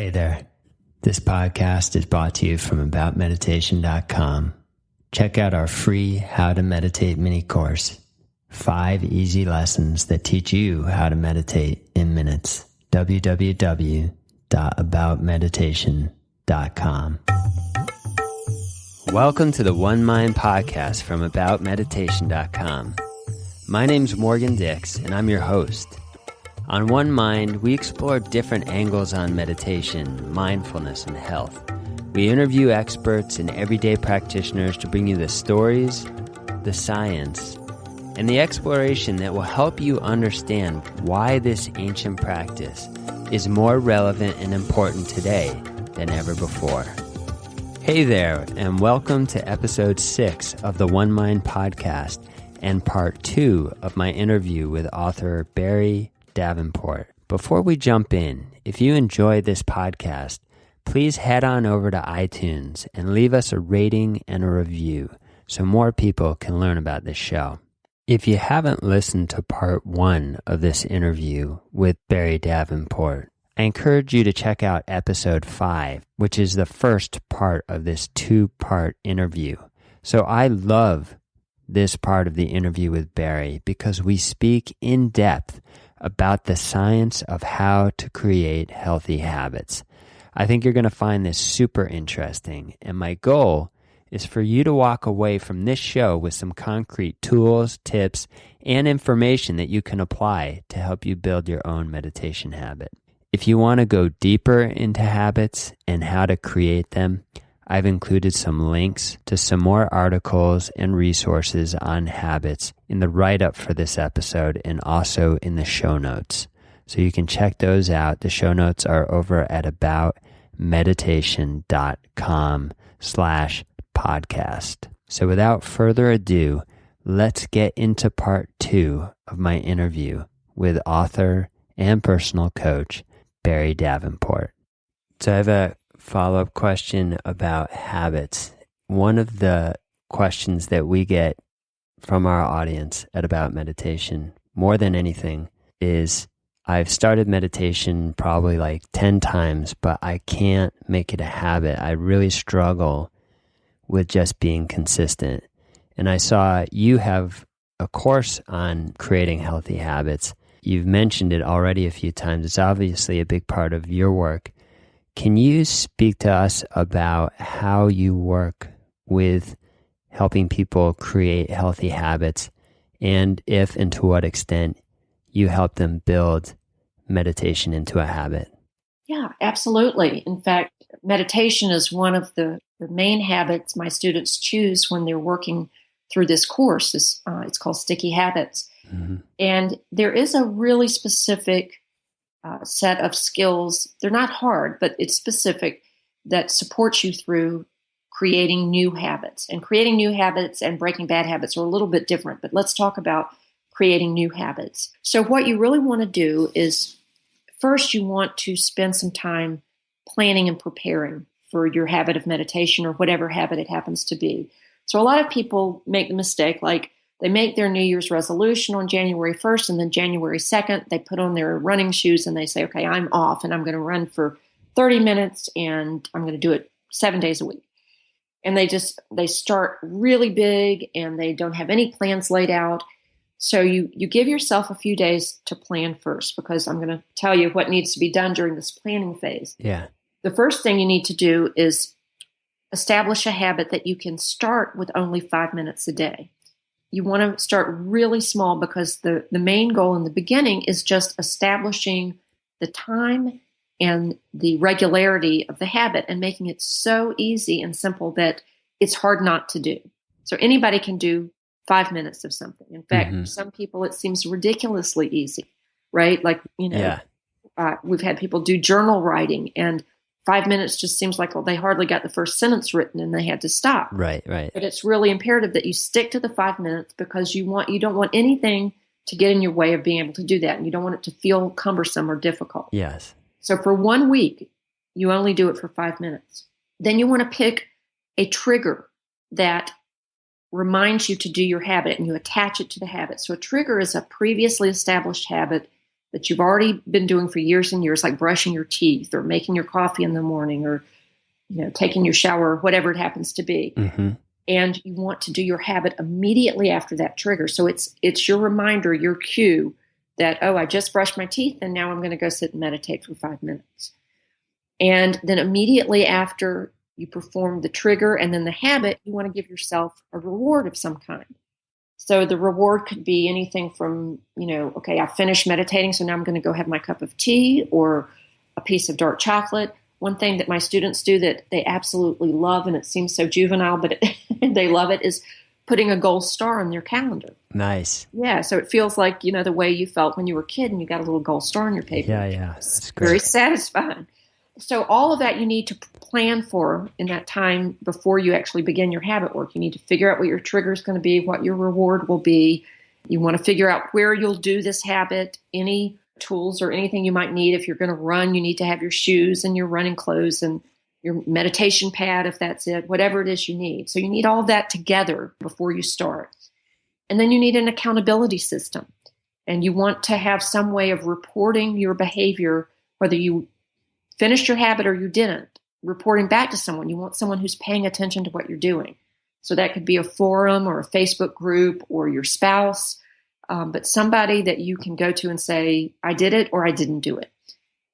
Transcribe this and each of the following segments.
Hey there. This podcast is brought to you from aboutmeditation.com. Check out our free How to Meditate mini course. 5 easy lessons that teach you how to meditate in minutes. www.aboutmeditation.com. Welcome to the One Mind podcast from aboutmeditation.com. My name's Morgan Dix, and I'm your host. On One Mind, we explore different angles on meditation, mindfulness, and health. We interview experts and everyday practitioners to bring you the stories, the science, and the exploration that will help you understand why this ancient practice is more relevant and important today than ever before. Hey there, and welcome to episode 6 of the One Mind podcast and part 2 of my interview with author Barrie Davenport. Before we jump in, if you enjoy this podcast, please head on over to iTunes and leave us a rating and a review so more people can learn about this show. If you haven't listened to part 1 of this interview with Barrie Davenport, I encourage you to check out episode 5, which is the first part of this 2-part interview. So I love this part of the interview with Barrie because we speak in depth about the science of how to create healthy habits. I think you're going to find this super interesting, and my goal is for you to walk away from this show with some concrete tools, tips, and information that you can apply to help you build your own meditation habit. If you want to go deeper into habits and how to create them, I've included some links to some more articles and resources on habits in the write-up for this episode and also in the show notes. So you can check those out. The show notes are over at aboutmeditation.com/podcast. So without further ado, let's get into part 2 of my interview with author and personal coach, Barrie Davenport. So I have a follow-up question about habits. One of the questions that we get from our audience at About Meditation, more than anything, is I've started meditation probably like 10 times, but I can't make it a habit. I really struggle with just being consistent. And I saw you have a course on creating healthy habits. You've mentioned it already a few times. It's obviously a big part of your work. Can you speak to us about how you work with helping people create healthy habits, and if and to what extent you help them build meditation into a habit? Yeah, absolutely. In fact, meditation is one of the main habits my students choose when they're working through this course. It's called Sticky Habits. Mm-hmm. And there is a really specific set of skills. They're not hard, but it's specific, that supports you through creating new habits. And creating new habits and breaking bad habits are a little bit different, but let's talk about creating new habits. So what you really want to do is, first you want to spend some time planning and preparing for your habit of meditation or whatever habit it happens to be. So a lot of people make the mistake, like they make their New Year's resolution on January 1st, and then January 2nd, they put on their running shoes and they say, okay, I'm off and I'm going to run for 30 minutes and I'm going to do it 7 days a week. And they start really big and they don't have any plans laid out. So you give yourself a few days to plan first, because I'm going to tell you what needs to be done during this planning phase. Yeah. The first thing you need to do is establish a habit that you can start with only 5 minutes a day. You want to start really small, because the main goal in the beginning is just establishing the time and the regularity of the habit and making it so easy and simple that it's hard not to do. So anybody can do 5 minutes of something. In fact, for some people, it seems ridiculously easy, right? Like, we've had people do journal writing, and 5 minutes just seems like, well, they hardly got the first sentence written and they had to stop. Right. But it's really imperative that you stick to the 5 minutes, because you don't want anything to get in your way of being able to do that. And you don't want it to feel cumbersome or difficult. Yes. So for 1 week, you only do it for 5 minutes. Then you want to pick a trigger that reminds you to do your habit, and you attach it to the habit. So a trigger is a previously established habit that you've already been doing for years and years, like brushing your teeth or making your coffee in the morning or, taking your shower, whatever it happens to be. Mm-hmm. And you want to do your habit immediately after that trigger. So it's your reminder, your cue that, oh, I just brushed my teeth and now I'm going to go sit and meditate for 5 minutes. And then immediately after you perform the trigger and then the habit, you want to give yourself a reward of some kind. So the reward could be anything from, okay, I finished meditating, so now I'm going to go have my cup of tea or a piece of dark chocolate. One thing that my students do that they absolutely love, and it seems so juvenile, but they love it, is putting a gold star on their calendar. Nice. Yeah, so it feels like, the way you felt when you were a kid and you got a little gold star on your paper. Yeah, that's great. Very satisfying. So all of that you need to plan for in that time before you actually begin your habit work. You need to figure out what your trigger is going to be, what your reward will be. You want to figure out where you'll do this habit, any tools or anything you might need. If you're going to run, you need to have your shoes and your running clothes and your meditation pad, if that's it, whatever it is you need. So you need all that together before you start. And then you need an accountability system. And you want to have some way of reporting your behavior, whether you finished your habit or you didn't, reporting back to someone. You want someone who's paying attention to what you're doing. So that could be a forum or a Facebook group or your spouse, but somebody that you can go to and say, I did it or I didn't do it.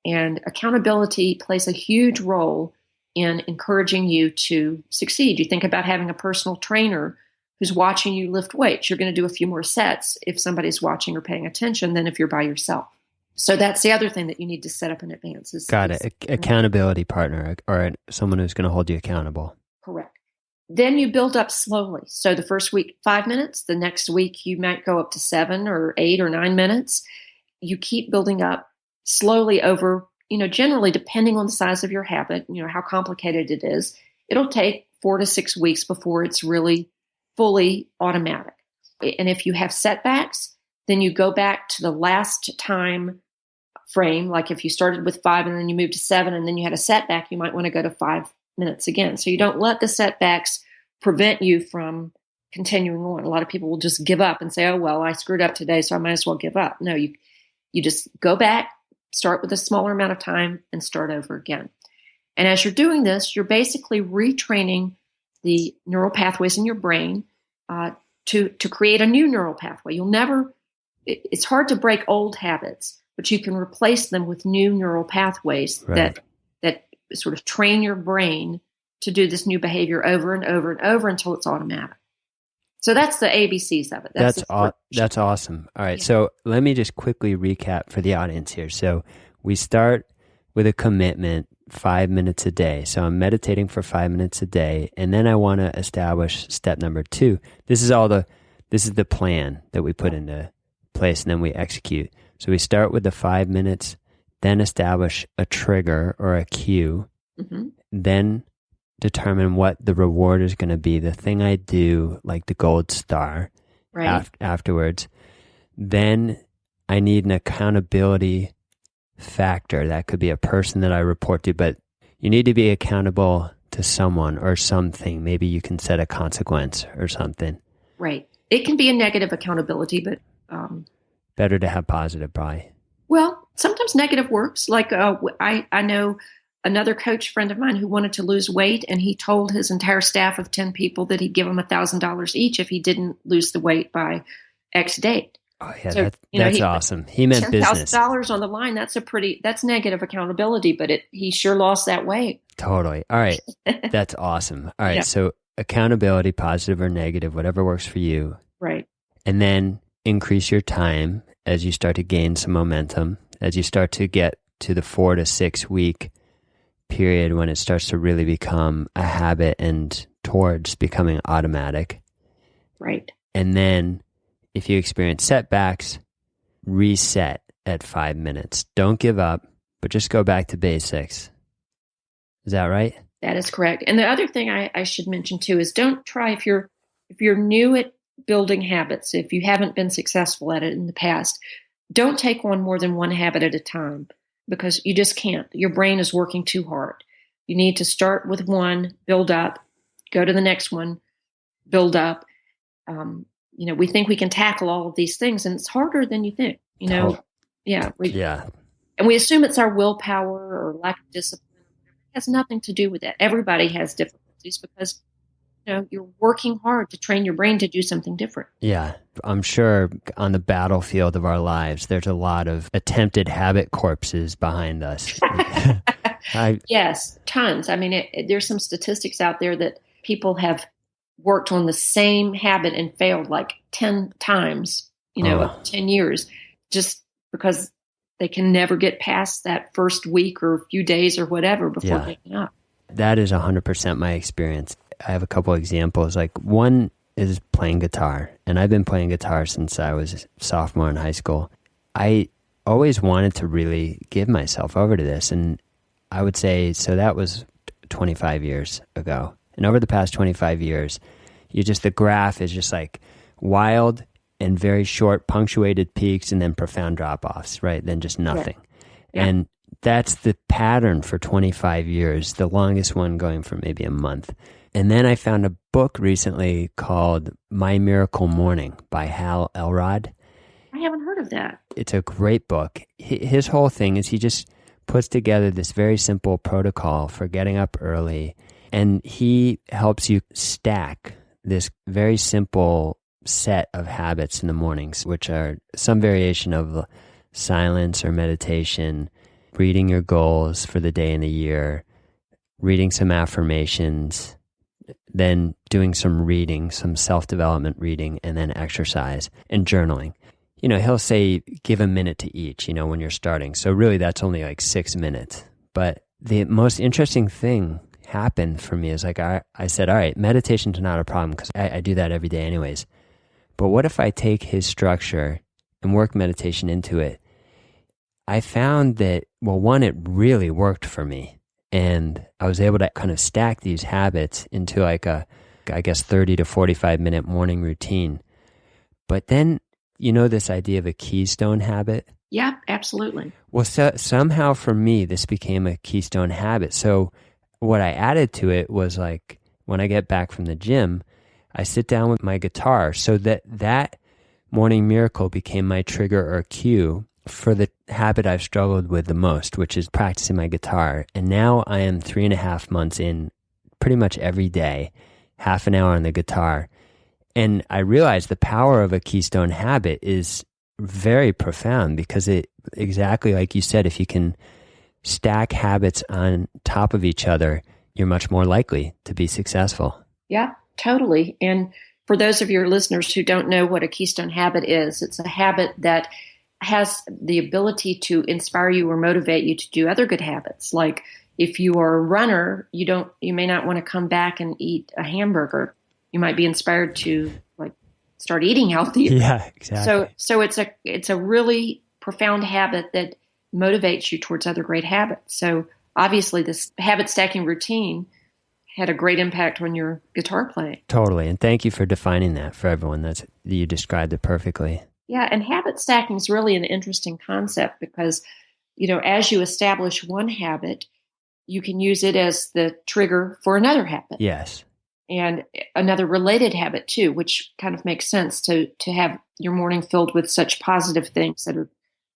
And accountability plays a huge role in encouraging you to succeed. You think about having a personal trainer who's watching you lift weights. You're going to do a few more sets if somebody's watching or paying attention than if you're by yourself. So that's the other thing that you need to set up in advance. Got it. Accountability partner or someone who's going to hold you accountable. Correct. Then you build up slowly. So the first week, 5 minutes. The next week, you might go up to 7 or 8 or 9 minutes. You keep building up slowly over, generally depending on the size of your habit, how complicated it is. It'll take 4 to 6 weeks before it's really fully automatic. And if you have setbacks, then you go back to the last time frame. Like if you started with 5 and then you moved to 7 and then you had a setback, you might want to go to 5 minutes again. So you don't let the setbacks prevent you from continuing on. A lot of people will just give up and say, oh, well, I screwed up today, so I might as well give up. No, you just go back, start with a smaller amount of time and start over again. And as you're doing this, you're basically retraining the neural pathways in your brain to create a new neural pathway. It's hard to break old habits, but you can replace them with new neural pathways that sort of train your brain to do this new behavior over and over and over until it's automatic. So that's the ABCs of it. That's awesome. All right. Yeah. So let me just quickly recap for the audience here. So we start with a commitment, 5 minutes a day. So I'm meditating for 5 minutes a day. And then I want to establish step number 2. This is the plan that we put into place and then we execute. So we start with the 5 minutes, then establish a trigger or a cue, then determine what the reward is going to be, the thing I do, like the gold star, afterwards. Then I need an accountability factor. That could be a person that I report to, but you need to be accountable to someone or something. Maybe you can set a consequence or something. Right. It can be a negative accountability, but... better to have positive, probably. Well, sometimes negative works. Like I know another coach friend of mine who wanted to lose weight, and he told his entire staff of 10 people that he'd give them $1,000 each if he didn't lose the weight by X date. Oh yeah, so, that's awesome. He meant business. $10,000 on the line. That's negative accountability, but he sure lost that weight. Totally. All right, that's awesome. All right, so accountability, positive or negative, whatever works for you. Right. And then increase your time as you start to gain some momentum, as you start to get to the 4 to 6 week period when it starts to really become a habit and towards becoming automatic. Right. And then if you experience setbacks, reset at 5 minutes. Don't give up, but just go back to basics. Is that right? That is correct. And the other thing I should mention too is don't try if you're new at building habits, if you haven't been successful at it in the past, don't take on more than one habit at a time because you just can't. Your brain is working too hard. You need to start with one, build up, go to the next one, build up. We think we can tackle all of these things, and it's harder than you think. Yeah. Yeah. And we assume it's our willpower or lack of discipline. It has nothing to do with that. Everybody has difficulties because you're working hard to train your brain to do something different. Yeah. I'm sure on the battlefield of our lives, there's a lot of attempted habit corpses behind us. Yes, tons. I mean, there's some statistics out there that people have worked on the same habit and failed like 10 times, over 10 years, just because they can never get past that first week or few days or whatever before giving up. That is 100% my experience. I have a couple examples. Like one is playing guitar, and I've been playing guitar since I was a sophomore in high school. I always wanted to really give myself over to this, and I would say, so that was 25 years ago. And over the past 25 years, the graph is just like wild and very short punctuated peaks and then profound drop-offs, right? Then just nothing. Yeah. And that's the pattern for 25 years, the longest one going for maybe a month. And then I found a book recently called My Miracle Morning by Hal Elrod. I haven't heard of that. It's a great book. His whole thing is he just puts together this very simple protocol for getting up early, and he helps you stack this very simple set of habits in the mornings, which are some variation of silence or meditation, reading your goals for the day and the year, reading some affirmations, then doing some reading, some self-development reading, and then exercise and journaling. He'll say, give a minute to each, when you're starting. So really that's only like 6 minutes. But the most interesting thing happened for me is like, I said, all right, meditation's not a problem because I do that every day anyways. But what if I take his structure and work meditation into it? I found that, well, one, it really worked for me. And I was able to kind of stack these habits into like a, 30 to 45 minute morning routine. But then, this idea of a keystone habit? Yeah, absolutely. Well, somehow for me, this became a keystone habit. So what I added to it was like, when I get back from the gym, I sit down with my guitar so that morning miracle became my trigger or cue for the habit I've struggled with the most, which is practicing my guitar. And now I am 3.5 months in pretty much every day, half an hour on the guitar. And I realized the power of a keystone habit is very profound because it, exactly like you said, if you can stack habits on top of each other, you're much more likely to be successful. Yeah, totally. And for those of your listeners who don't know what a keystone habit is, it's a habit that has the ability to inspire you or motivate you to do other good habits. Like if you are a runner, you may not want to come back and eat a hamburger. You might be inspired to like start eating healthier. Yeah, exactly. So it's a really profound habit that motivates you towards other great habits. So obviously this habit stacking routine had a great impact on your guitar playing. Totally. And thank you for defining that for everyone. You described it perfectly. Yeah, and habit stacking is really an interesting concept because, as you establish one habit, you can use it as the trigger for another habit. Yes. And another related habit too, which kind of makes sense to have your morning filled with such positive things that are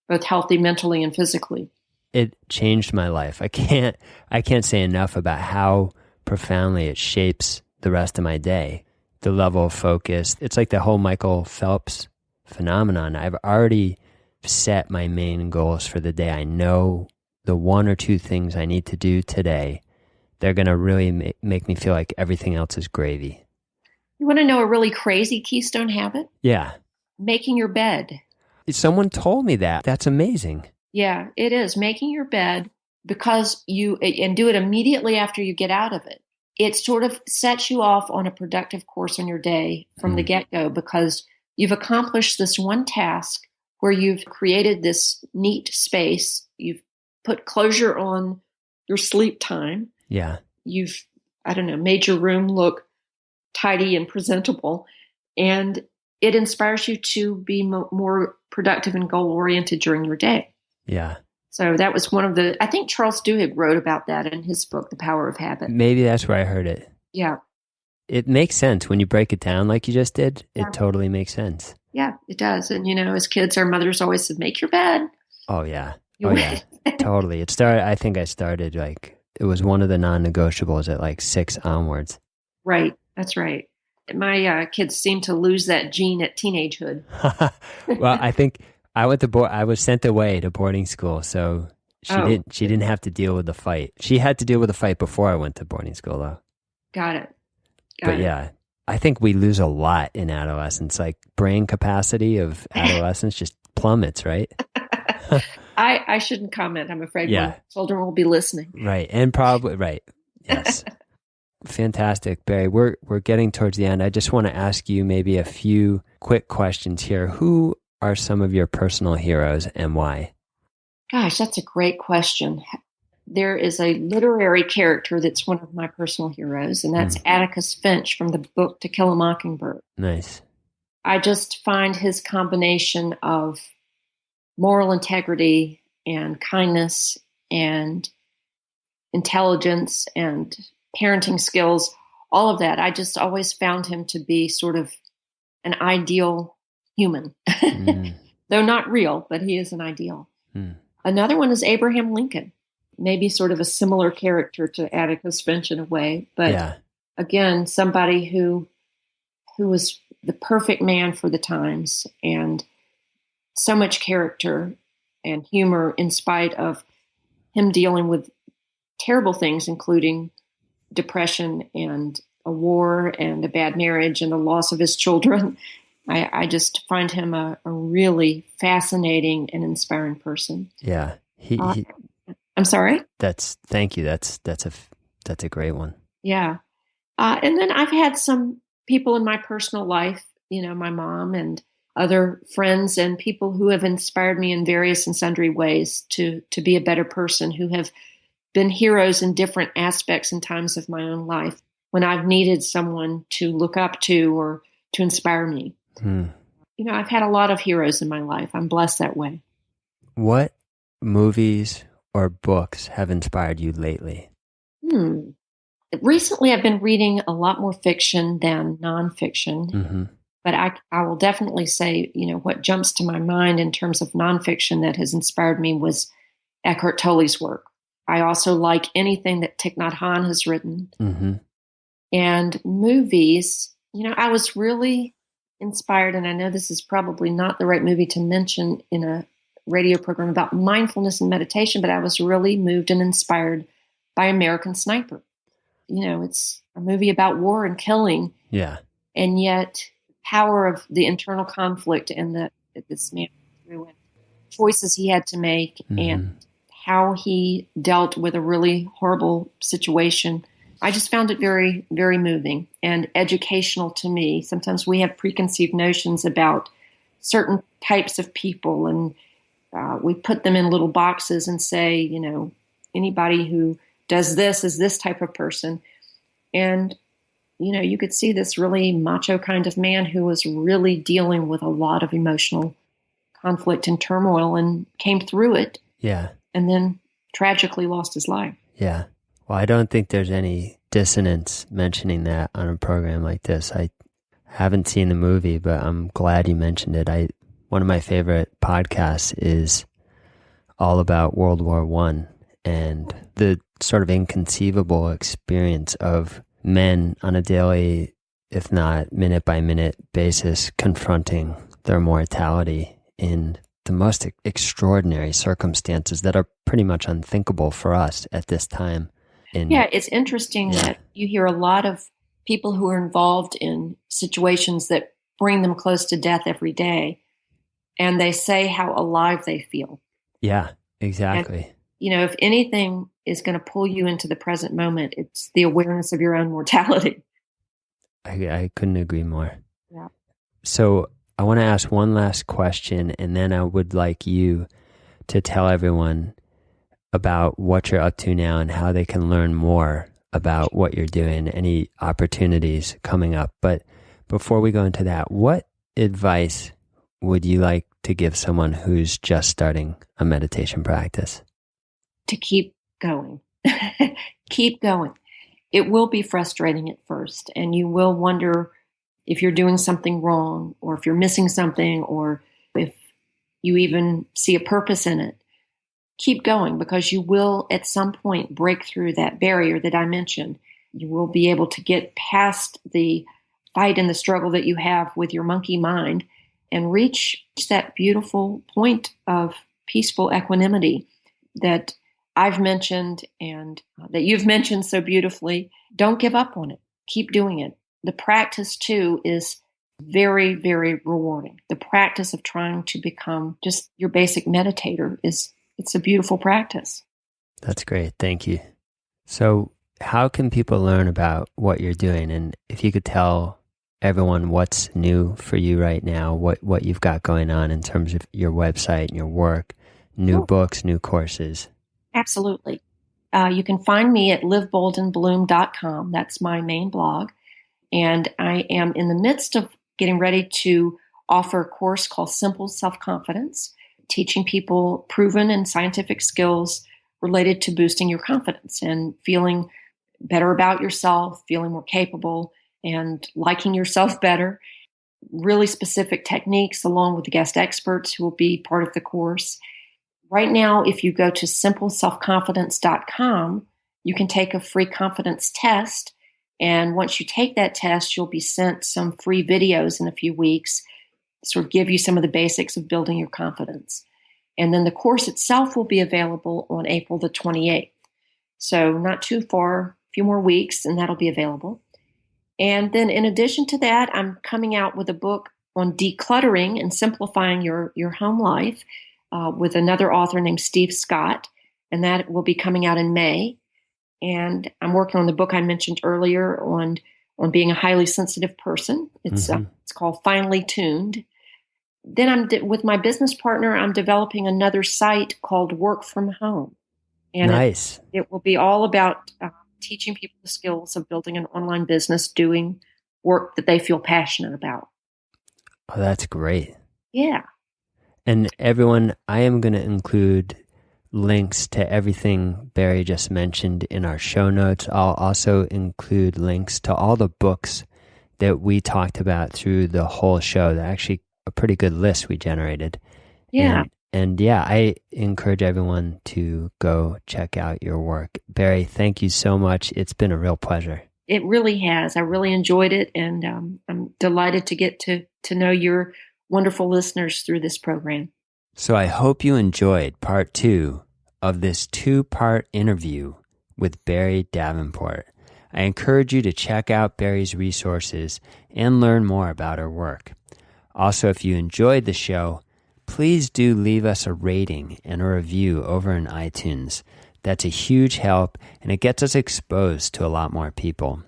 both healthy mentally and physically. It changed my life. I can't say enough about how profoundly it shapes the rest of my day. The level of focus. It's like the whole Michael Phelps phenomenon. I've already set my main goals for the day. I know the 1 or 2 things I need to do today. They're going to really make me feel like everything else is gravy. You want to know a really crazy keystone habit? Yeah. Making your bed. Someone told me that. That's amazing. Yeah, it is. Making your bed because and do it immediately after you get out of it. It sort of sets you off on a productive course on your day from the get-go because you've accomplished this one task where you've created this neat space. You've put closure on your sleep time. Yeah. You've, made your room look tidy and presentable. And it inspires you to be more productive and goal-oriented during your day. Yeah. So that was I think Charles Duhigg wrote about that in his book, The Power of Habit. Maybe that's where I heard it. Yeah. It makes sense when you break it down like you just did. Yeah. It totally makes sense. Yeah, it does. And, as kids, our mothers always said, make your bed. Oh yeah. You Oh yeah. Totally. I think I started like, it was one of the non-negotiables at like 6 onwards. Right. That's right. My kids seem to lose that gene at teenagehood. Well, I think I was sent away to boarding school, so Oh, she didn't have to deal with the fight. She had to deal with the fight before I went to boarding school though. got it. But Got it. yeah, I think we lose a lot in adolescence. Like brain capacity of adolescence just plummets, right? I shouldn't comment. I'm afraid Yeah. my children will be listening. Right. And probably right. Yes. Fantastic, Barrie. We're getting towards the end. I just want to ask you maybe a few quick questions here. Who are some of your personal heroes and why? Gosh, that's a great question. There is a literary character that's one of my personal heroes, and that's Atticus Finch from the book To Kill a Mockingbird. Nice. I just find his combination of moral integrity and kindness and intelligence and parenting skills, all of that. I just always found him to be sort of an ideal human, though not real, but he is an ideal. Another one is Abraham Lincoln, maybe sort of a similar character to Atticus Finch in a way, but again, somebody who was the perfect man for the times and so much character and humor in spite of him dealing with terrible things, including depression and a war and a bad marriage and the loss of his children. I just find him a really fascinating and inspiring person. Yeah. I'm sorry? Thank you. That's a great one. Yeah. And then I've had some people in my personal life, my mom and other friends and people who have inspired me in various and sundry ways to be a better person, who have been heroes in different aspects and times of my own life when I've needed someone to look up to or to inspire me. I've had a lot of heroes in my life. I'm blessed that way. What movies or books have inspired you lately? Recently, I've been reading a lot more fiction than nonfiction. But I will definitely say, what jumps to my mind in terms of nonfiction that has inspired me was Eckhart Tolle's work. I also like anything that Thich Nhat Hanh has written. And movies, I was really inspired, and I know this is probably not the right movie to mention in a radio program about mindfulness and meditation, but I was really moved and inspired by American Sniper. It's a movie about war and killing. Yeah. And yet power of the internal conflict and this man through and choices he had to make and how he dealt with a really horrible situation. I just found it very, very moving and educational to me. Sometimes we have preconceived notions about certain types of people, and we put them in little boxes and say, anybody who does this is this type of person. And, you could see this really macho kind of man who was really dealing with a lot of emotional conflict and turmoil and came through it. Yeah. And then tragically lost his life. Yeah. Well, I don't think there's any dissonance mentioning that on a program like this. I haven't seen the movie, but I'm glad you mentioned it. One of my favorite podcasts is all about World War I and the sort of inconceivable experience of men on a daily, if not minute by minute basis, confronting their mortality in the most extraordinary circumstances that are pretty much unthinkable for us at this time. It's interesting that you hear a lot of people who are involved in situations that bring them close to death every day, and they say how alive they feel. Yeah, exactly. And, if anything is going to pull you into the present moment, it's the awareness of your own mortality. I couldn't agree more. Yeah. So I want to ask one last question, and then I would like you to tell everyone about what you're up to now and how they can learn more about what you're doing, any opportunities coming up. But before we go into that, what advice would you like to give someone who's just starting a meditation practice? To keep going. Keep going. It will be frustrating at first, and you will wonder if you're doing something wrong or if you're missing something or if you even see a purpose in it, keep going, because you will at some point break through that barrier that I mentioned. You will be able to get past the fight and the struggle that you have with your monkey mind and reach that beautiful point of peaceful equanimity that I've mentioned and that you've mentioned so beautifully. Don't give up on it. Keep doing it. The practice, too, is very, very rewarding. The practice of trying to become just your basic meditator it's a beautiful practice. That's great. Thank you. So how can people learn about what you're doing? And if you could tell everyone what's new for you right now, what you've got going on in terms of your website and your work, new books, new courses. Absolutely. You can find me at liveboldandbloom.com. That's my main blog. And I am in the midst of getting ready to offer a course called Simple Self-Confidence, teaching people proven and scientific skills related to boosting your confidence and feeling better about yourself, feeling more capable, and liking yourself better. Really specific techniques along with the guest experts who will be part of the course. Right now, if you go to simpleselfconfidence.com, you can take a free confidence test. And once you take that test, you'll be sent some free videos in a few weeks, sort of give you some of the basics of building your confidence. And then the course itself will be available on April the 28th. So not too far, a few more weeks, and that'll be available. And then in addition to that, I'm coming out with a book on decluttering and simplifying your home life with another author named Steve Scott, and that will be coming out in May. And I'm working on the book I mentioned earlier on being a highly sensitive person. It's called Finely Tuned. Then with my business partner, I'm developing another site called Work From Home. And nice. It will be all about teaching people the skills of building an online business, doing work that they feel passionate about. Oh, that's great. Yeah. And everyone, I am going to include links to everything Barrie just mentioned in our show notes. I'll also include links to all the books that we talked about through the whole show. They're actually a pretty good list we generated. Yeah. And yeah, I encourage everyone to go check out your work. Barrie, thank you so much. It's been a real pleasure. It really has. I really enjoyed it, and I'm delighted to get to know your wonderful listeners through this program. So I hope you enjoyed part 2 of this 2-part interview with Barrie Davenport. I encourage you to check out Barrie's resources and learn more about her work. Also, if you enjoyed the show, please do leave us a rating and a review over in iTunes. That's a huge help, and it gets us exposed to a lot more people.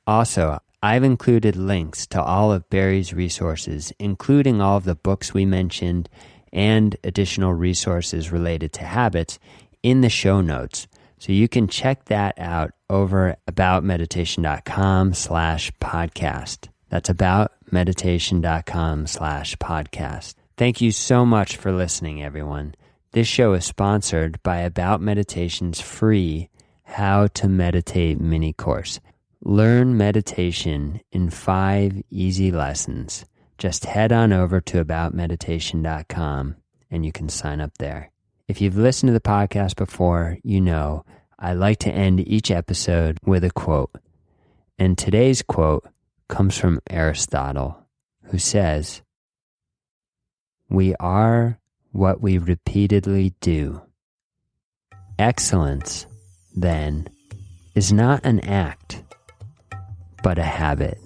Also, I've included links to all of Barrie's resources, including all of the books we mentioned and additional resources related to habits in the show notes. So you can check that out over aboutmeditation.com/podcast. That's aboutmeditation.com/podcast. Thank you so much for listening, everyone. This show is sponsored by About Meditation's free How to Meditate mini course. Learn meditation in 5 easy lessons. Just head on over to aboutmeditation.com and you can sign up there. If you've listened to the podcast before, you know I like to end each episode with a quote. And today's quote comes from Aristotle, who says, "We are what we repeatedly do." Excellence, then, is not an act, but a habit.